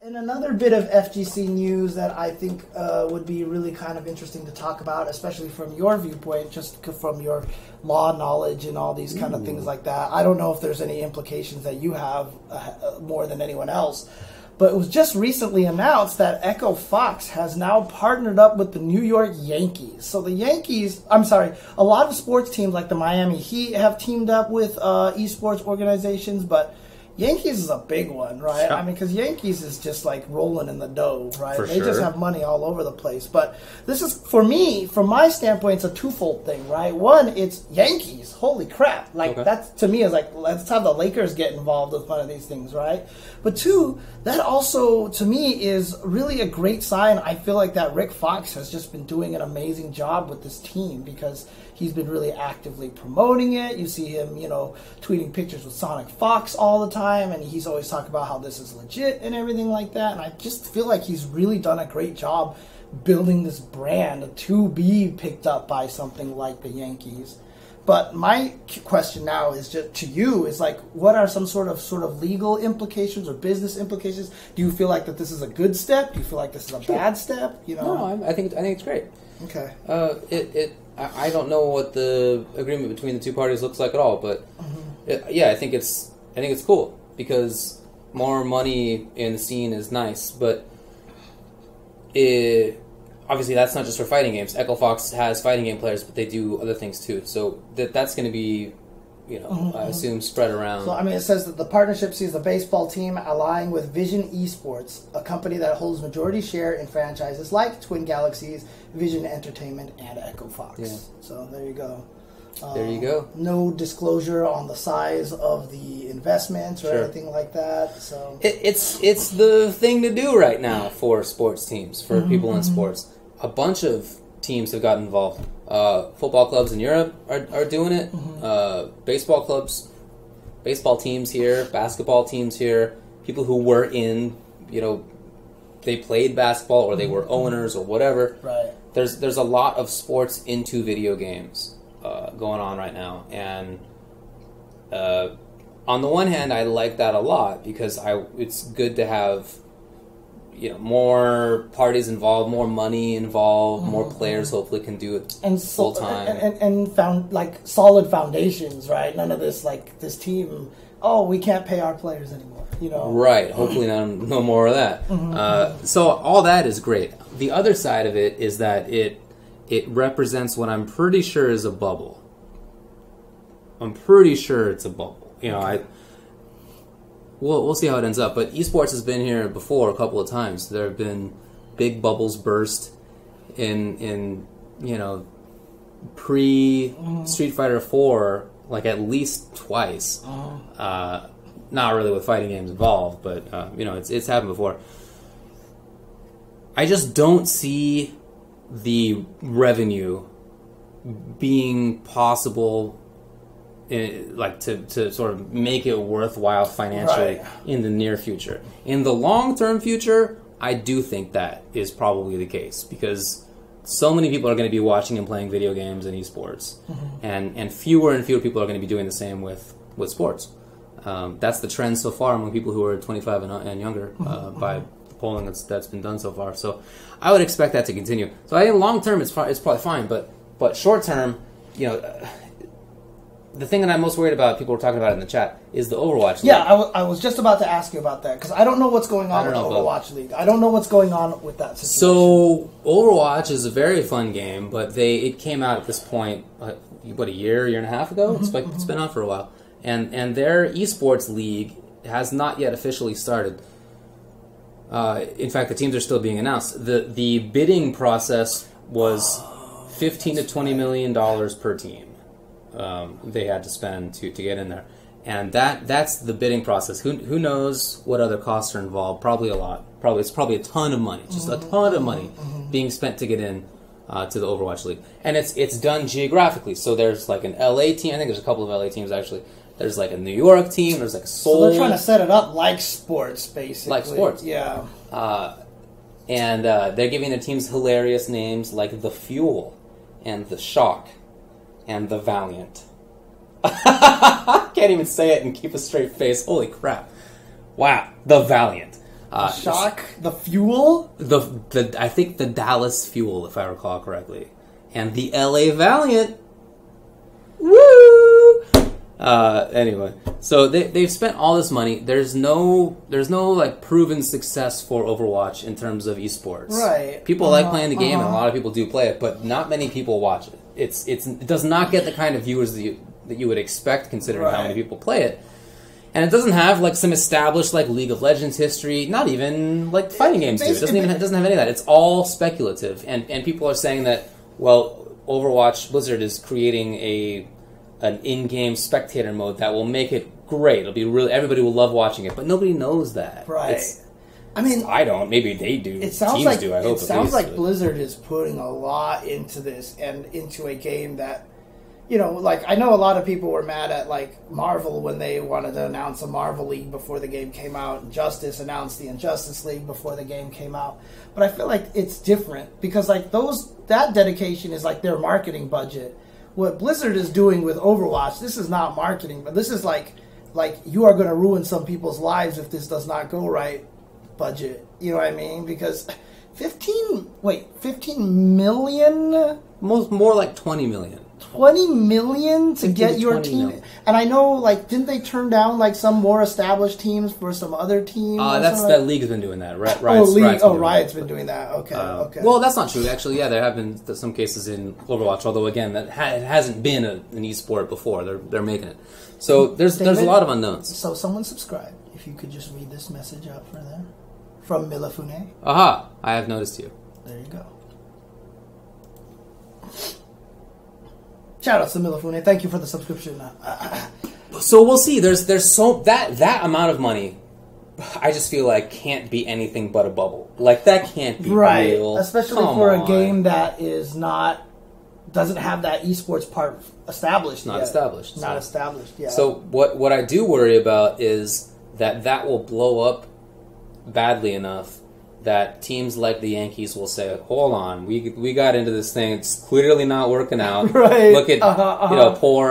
And another bit of FGC news that I think would be really kind of interesting to talk about, especially from your viewpoint, just from your law knowledge and all these kind of things like that. I don't know if there's any implications that you have more than anyone else, but it was just recently announced that Echo Fox has now partnered up with the New York Yankees. So the Yankees, a lot of sports teams like the Miami Heat have teamed up with esports organizations, but Yankees is a big one, right? Sure. I mean, because Yankees is just like rolling in the dough, right? For They just sure. have money all over the place. But this is, for me, from my standpoint, it's a twofold thing, right? One, it's Yankees. Holy crap. Like, that to me is like, let's have the Lakers get involved with one of these things, right? But two, that also, to me, is really a great sign. I feel like that Rick Fox has just been doing an amazing job with this team because he's been really actively promoting it. You see him, tweeting pictures with Sonic Fox all the time, and he's always talking about how this is legit and everything like that. And I just feel like he's really done a great job building this brand to be picked up by something like the Yankees. But my question now is just to you is like, what are some sort of legal implications or business implications? Do you feel like that this is a good step? Do you feel like this is a bad step? No, I think it's great. Okay. I don't know what the agreement between the two parties looks like at all, but I think it's cool because more money in the scene is nice. But obviously, that's not just for fighting games. Echo Fox has fighting game players, but they do other things too. So that's going to be, I assume, spread around. So, I mean, it says that the partnership sees the baseball team allying with Vision Esports, a company that holds majority share in franchises like Twin Galaxies, Vision Entertainment, and Echo Fox. Yeah. So, there you go. There you go. No disclosure on the size of the investments or anything like that. So it's the thing to do right now for sports teams, for people in sports. A bunch of teams have gotten involved. Football clubs in Europe are doing it. Baseball clubs, baseball teams here, basketball teams here. People who were in, they played basketball or they were owners or whatever. Right. There's a lot of sports into video games going on right now, and on the one hand, I like that a lot because it's good to have more parties involved, more money involved, more players hopefully can do it full time, and found like solid foundations, right? None of this like this team. Oh, we can't pay our players anymore. Right. Hopefully, no more of that. So all that is great. The other side of it is that it represents what I'm pretty sure is a bubble. I'm pretty sure it's a bubble. We'll see how it ends up. But esports has been here before a couple of times. There have been big bubbles burst in pre Street Fighter 4, like at least twice. Not really with fighting games involved, but it's happened before. I just don't see the revenue being possible, to sort of make it worthwhile financially in the near future. In the long-term future, I do think that is probably the case because so many people are going to be watching and playing video games and esports, and fewer people are going to be doing the same with sports. That's the trend so far among people who are 25 and younger by the polling that's been done so far. So I would expect that to continue. So I think long term it's probably fine, but short term, the thing that I'm most worried about, people were talking about it in the chat, is the Overwatch League. Yeah, I was just about to ask you about that because I don't know what's going on with the Overwatch League. I don't know what's going on with that situation. So Overwatch is a very fun game, but it came out at this point, a year and a half ago? It's been on for a while. And their esports league has not yet officially started. In fact, the teams are still being announced. The bidding process was $15 to $20 million per team. They had to spend to get in there, and that's the bidding process. Who knows what other costs are involved? Probably a lot. It's probably a ton of money, just a ton of money being spent to get in to the Overwatch League, and it's done geographically. So there's like an LA team. I think there's a couple of LA teams actually. There's like a New York team. There's like a Seoul. So they're trying to set it up like sports, basically. Like sports, yeah. And they're giving their teams hilarious names like the Fuel, and the Shock, and the Valiant. I can't even say it and keep a straight face. Holy crap! Wow, the Valiant. Shock, the Fuel? I think the Dallas Fuel, if I recall correctly. And the LA Valiant. Woo! Anyway, so they've spent all this money. There's no like proven success for Overwatch in terms of esports. Right. People like playing the game, and a lot of people do play it, but not many people watch it. It does not get the kind of viewers that you would expect, considering how many people play it. And it doesn't have like some established like League of Legends history. Not even like fighting games do. It doesn't have any of that. It's all speculative, and people are saying that, well, Overwatch Blizzard is creating an in-game spectator mode that will make it great. It'll be really, everybody will love watching it, but nobody knows that. Right. I don't. Maybe they do. It sounds Teams like do. I hope. It sounds like Blizzard is putting a lot into this and into a game that, like, I know a lot of people were mad at like Marvel when they wanted to announce a Marvel League before the game came out, and Justice announced the Injustice League before the game came out. But I feel like it's different because like that dedication is like their marketing budget. What Blizzard is doing with Overwatch, this is not marketing, but this is like you are going to ruin some people's lives if this does not go right budget. You know what I mean? Because 15 million? More like 20 million. 20 million to get your team? Million. And I know, like, didn't they turn down, like, some more established teams for some other teams? That League's been doing that. Riot's been doing that. Okay. Well, that's not true. Actually, yeah, there have been some cases in Overwatch, although, again, it hasn't been an esport before. They're making it. So there's a lot of unknowns. So someone subscribe. If you could just read this message out for them. From Milafune. Aha! I have noticed you. There you go. Shout out to Milafune. Thank you for the subscription. So we'll see. There's so that amount of money, I just feel like can't be anything but a bubble. Like that can't be real. Especially for a game that doesn't have that esports part established. Not established. Yeah. So what I do worry about is that will blow up badly enough that teams like the Yankees will say, "Hold on, we got into this thing. It's clearly not working out." Right. Look at poor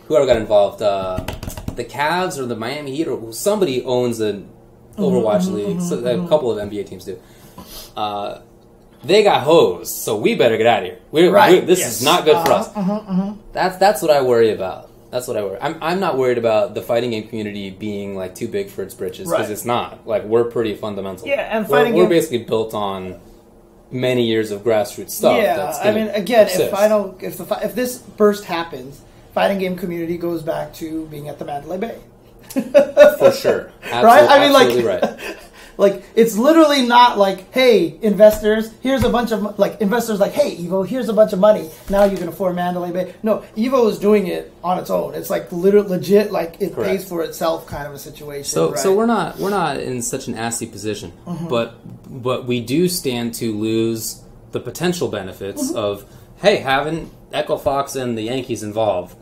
whoever got involved, the Cavs or the Miami Heat or somebody owns an Overwatch league. So a couple of NBA teams do. They got hosed, so we better get out of here. This is not good for us. That's what I worry about. That's what I worry. I'm not worried about the fighting game community being like too big for its britches because it's not. Like we're pretty fundamental. Yeah, and we're basically built on many years of grassroots stuff. Yeah, I mean, again, if this burst happens, fighting game community goes back to being at the Mandalay Bay. For sure, right? I mean, absolutely right. Like, it's literally not like, hey, investors, here's a bunch of, like, investors like, hey, Evo, here's a bunch of money. Now you can afford Mandalay Bay. No, Evo is doing it on its own. It's like legit, like it Correct. pays for itself kind of a situation. So we're not in such an assy position, but we do stand to lose the potential benefits of, hey, having Echo Fox and the Yankees involved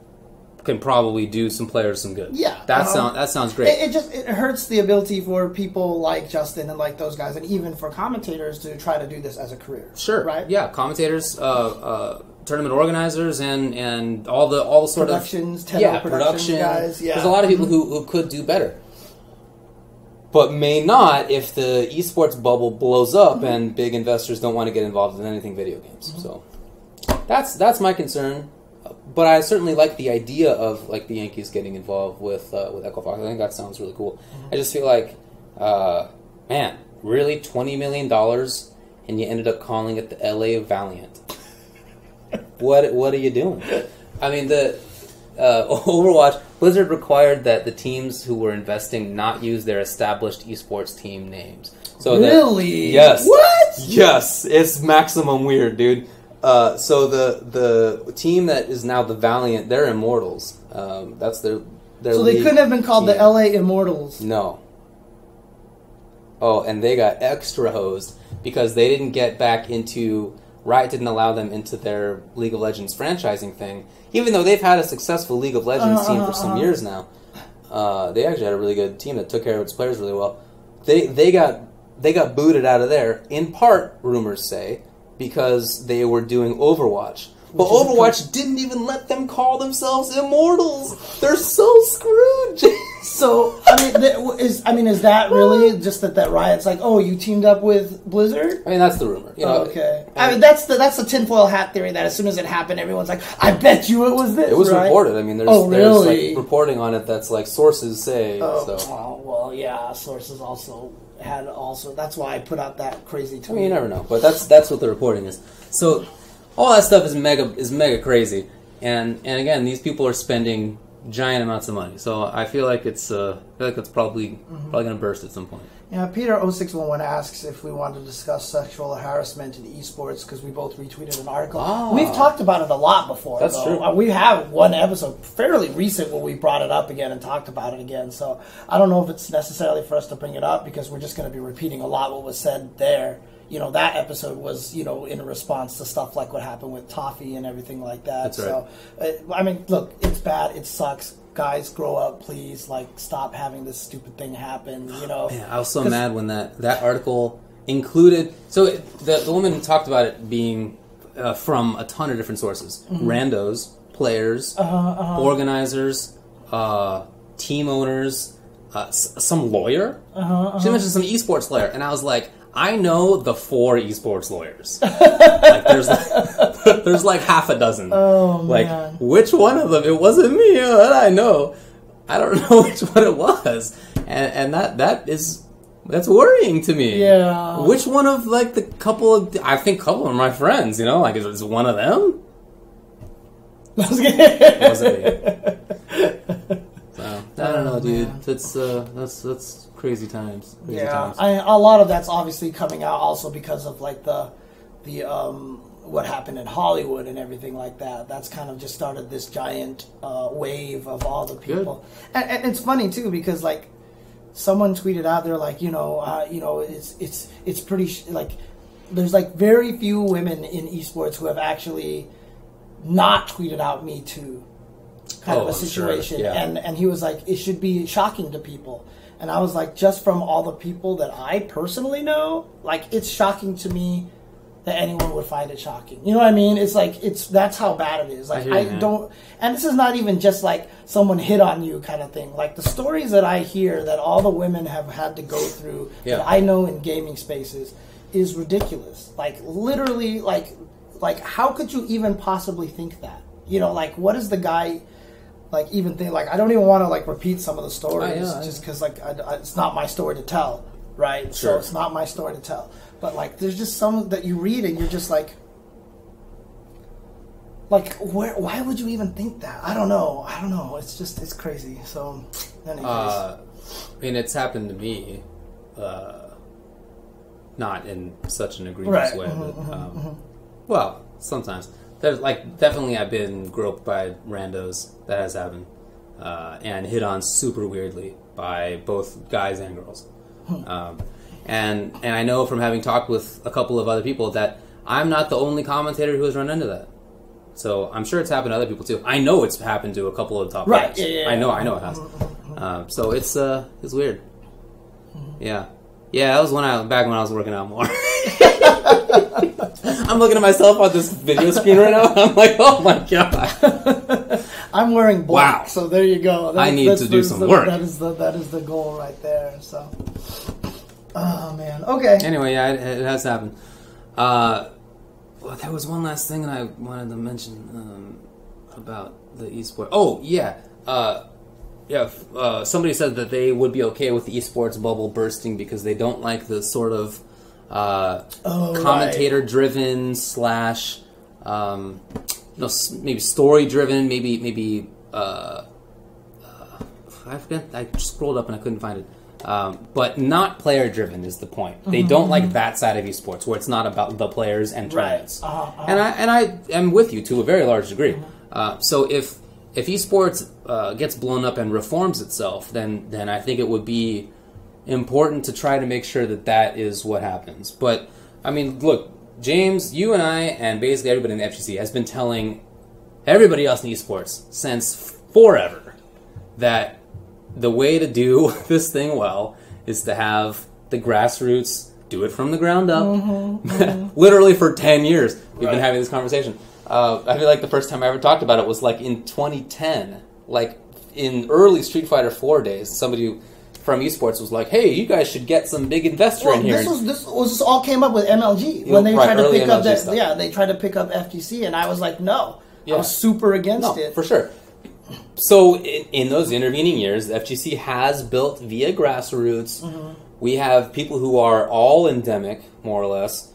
can probably do some players some good. Yeah, that sounds great. It hurts the ability for people like Justin and like those guys, and even for commentators to try to do this as a career. Sure, right? Yeah, commentators, tournament organizers, and all the sort productions, of production guys. Yeah, there's a lot of people who could do better, but may not if the esports bubble blows up and big investors don't want to get involved in anything video games. So that's my concern. But I certainly like the idea of like the Yankees getting involved with Echo Fox. I think that sounds really cool. I just feel like, man, really $20 million, and you ended up calling it the LA Valiant. What are you doing? I mean, the Overwatch Blizzard required that the teams who were investing not use their established esports team names. So really? Yes. What? Yes, it's maximum weird, dude. So the team that is now the Valiant, they're Immortals. That's their So they couldn't have been called the LA Immortals. No. Oh, and they got extra hosed because they didn't get back into... Riot didn't allow them into their League of Legends franchising thing, even though they've had a successful League of Legends team for some years now. They actually had a really good team that took care of its players really well. They got booted out of there, in part, rumors say, because they were doing Overwatch. But Overwatch didn't even let them call themselves immortals. They're so screwed. So I mean, is that really just that Riot's like, oh, you teamed up with Blizzard? I mean, that's the rumor. You know, okay. I mean, that's the tinfoil hat theory that as soon as it happened, everyone's like, I bet you it was this. It was right? reported. I mean, there's like reporting on it that's like sources say. Well, yeah, sources also. That's why I put out that crazy tweet. I mean, you never know, but that's what the reporting is. So all that stuff is mega crazy, and again, these people are spending giant amounts of money. So I feel like that's probably going to burst at some point. Yeah, Peter0611 asks if we want to discuss sexual harassment in esports because we both retweeted an article. We've talked about it a lot before. That's true. We have one episode fairly recent where we brought it up again and talked about it again. So I don't know if it's necessarily for us to bring it up because we're just going to be repeating a lot what was said there. You know, that episode was, in response to stuff like what happened with Toffee and everything like that. That's right. So, I mean, look, it's bad. It sucks. Guys, grow up, please. Like, stop having this stupid thing happen, Man, I was so mad when that article included... So, the woman talked about it being from a ton of different sources. Randos, players, organizers, team owners, some lawyer. She mentioned some esports lawyer. And I was like... I know the 4 esports lawyers. Like there's like half a dozen. Oh, like man. Which one of them? It wasn't me. That I know. I don't know which one it was, and that's worrying to me. Yeah. Which one of like the couple of I think a couple of my friends. Like is one of them? It wasn't me. So I don't know, dude. That's crazy times. Times. A lot of that's obviously coming out also because of like the what happened in Hollywood and everything like that. That's kind of just started this giant wave of all the people. And it's funny too because like someone tweeted out there like it's pretty like there's like very few women in esports who have actually not tweeted out Me Too kind of a situation. Sure. Yeah. And he was like, it should be shocking to people. And I was like, just from all the people that I personally know, like, it's shocking to me that anyone would find it shocking. You know what I mean? It's like, that's how bad it is. Like, I don't, and this is not even just like someone hit on you kind of thing. Like, the stories that I hear that all the women have had to go through that I know in gaming spaces is ridiculous. Like, literally, like, how could you even possibly think that? Like, what is the guy... Like, even think, like, I don't even want to, like, repeat some of the stories just because, like, it's not my story to tell, right? Sure. So it's not my story to tell. But, like, there's just some that you read and you're just like, why would you even think that? I don't know. It's just, it's crazy. So, anyways. I mean, it's happened to me, not in such an egregious way, but, well, sometimes. There's like definitely I've been groped by randos. That has happened, and hit on super weirdly by both guys and girls. And I know from having talked with a couple of other people that I'm not the only commentator who has run into that. So I'm sure it's happened to other people too. I know it's happened to a couple of top players. Yeah. I know it has. So it's weird. Yeah, that was back when I was working out more. I'm looking at myself on this video screen right now, and I'm like, oh my god. I'm wearing black, so there you go. I need to do some work. That is the goal right there. So, oh man. Okay. Anyway, yeah, it has happened. Well, there was one last thing that I wanted to mention about the esports. Oh yeah. Somebody said that they would be okay with the esports bubble bursting because they don't like the sort of commentator-driven / maybe story-driven, maybe I forget. I scrolled up and I couldn't find it. But not player-driven is the point. They don't like that side of esports where it's not about the players and tournaments. And I am with you to a very large degree. So if esports gets blown up and reforms itself, then I think it would be important to try to make sure that is what happens. But, I mean, look, James, you and I, and basically everybody in the FGC has been telling everybody else in esports since forever that the way to do this thing well is to have the grassroots do it from the ground up. Literally for 10 years we've been having this conversation. I feel like the first time I ever talked about it was like in 2010, like in early Street Fighter 4 days. Somebody from Esports was like, "Hey, you guys should get some big investor in here." This all came up with MLG when they tried to pick up that. They tried to pick up FGC, and I was like, no, I was super against it for sure. So in those intervening years, the FGC has built via Grassroots. We have people who are all endemic, more or less.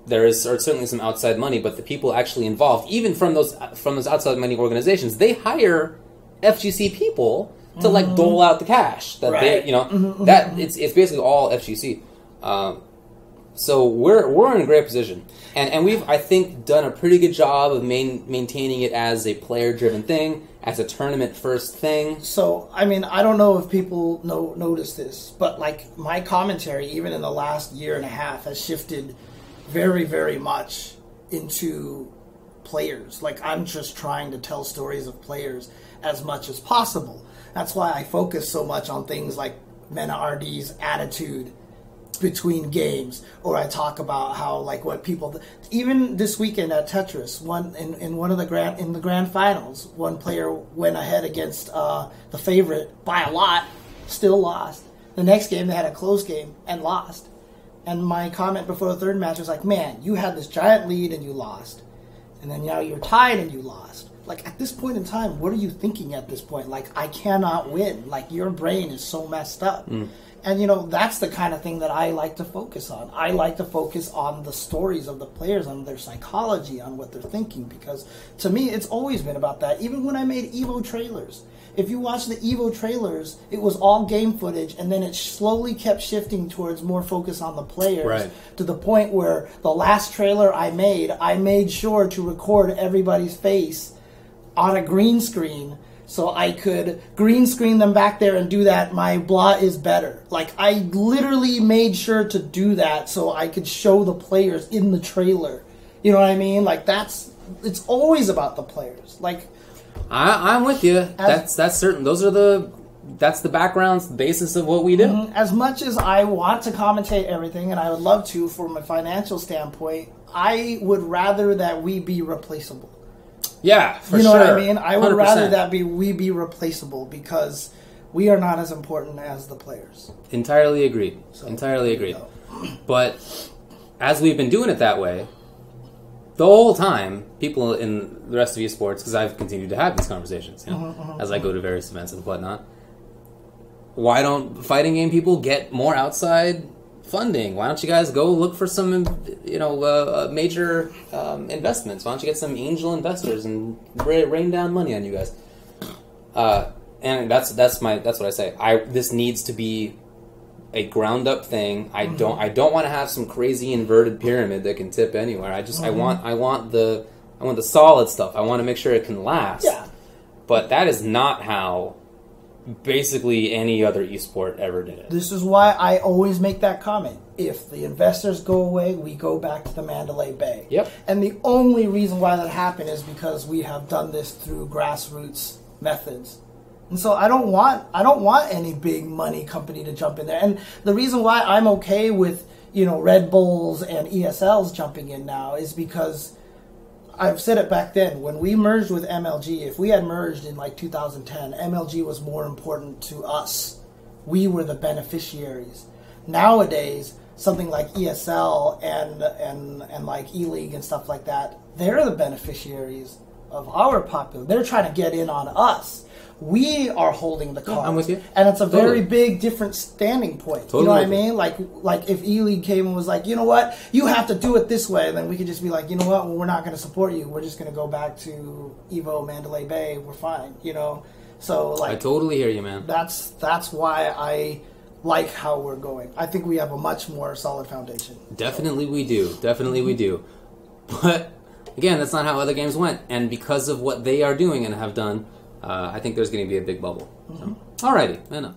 There is certainly some outside money, but the people actually involved, even from those outside money organizations, they hire FGC people to like dole out the cash that they, that it's basically all FGC. So we're in a great position, and we've, I think, done a pretty good job of maintaining it as a player-driven thing, as a tournament-first thing. So, I mean, I don't know if people notice this, but like my commentary, even in the last year and a half, has shifted very, very much into players. Like, I'm just trying to tell stories of players as much as possible. That's why I focus so much on things like Mena RD's attitude between games, or I talk about how, like, what people, even this weekend at Tetris, in one of the grand finals, one player went ahead against the favorite by a lot, still lost. The next game they had a close game and lost. And my comment before the third match was like, man, you had this giant lead and you lost. And then now you're tied and you lost. Like, at this point in time, what are you thinking at this point? Like, I cannot win. Like, your brain is so messed up. And, that's the kind of thing that I like to focus on. I like to focus on the stories of the players, on their psychology, on what they're thinking. Because, to me, it's always been about that. Even when I made EVO trailers. If you watch the EVO trailers, it was all game footage, and then it slowly kept shifting towards more focus on the players, to the point where the last trailer I made sure to record everybody's face on a green screen, so I could green screen them back there and do that. My blah is better. Like, I literally made sure to do that so I could show the players in the trailer. You know what I mean? Like, it's always about the players. Like, I'm with you. That's certain. That's the background, the basis of what we do. As much as I want to commentate everything, and I would love to from a financial standpoint, I would rather that we be replaceable. Yeah, for sure. You know what I mean? I would 100%. rather that we be replaceable, because we are not as important as the players. Entirely agreed. Entirely agreed. But as we've been doing it that way, the whole time, people in the rest of esports, because I've continued to have these conversations, as I go to various events and whatnot, why don't fighting game people get more outside funding? Why don't you guys go look for some, major investments? Why don't you get some angel investors and rain down money on you guys? And that's what I say. This needs to be a ground up thing. I don't want to have some crazy inverted pyramid that can tip anywhere. I want the solid stuff. I want to make sure it can last. Yeah. But that is not how basically any other esport ever did it. This is why I always make that comment. If the investors go away, we go back to the Mandalay Bay. Yep. And the only reason why that happened is because we have done this through grassroots methods. And so I don't want any big money company to jump in there. And the reason why I'm okay with, Red Bulls and ESLs jumping in now is because I've said it back then, when we merged with MLG, if we had merged in like 2010, MLG was more important to us. We were the beneficiaries. Nowadays, something like ESL and like ELEAGUE and stuff like that, they're the beneficiaries of our popular. They're trying to get in on us. We are holding the cards. I'm with you. And it's a very big different standing point. Totally. You know what I mean? Like if ELEAGUE came and was like, you know what, you have to do it this way, then we could just be like, you know what, well, we're not going to support you. We're just going to go back to EVO Mandalay Bay. We're fine, So like, I totally hear you, man. That's why I like how we're going. I think we have a much more solid foundation. Definitely we do. Definitely we do. But again, that's not how other games went. And because of what they are doing and have done, I think there's going to be a big bubble. So, alrighty, enough.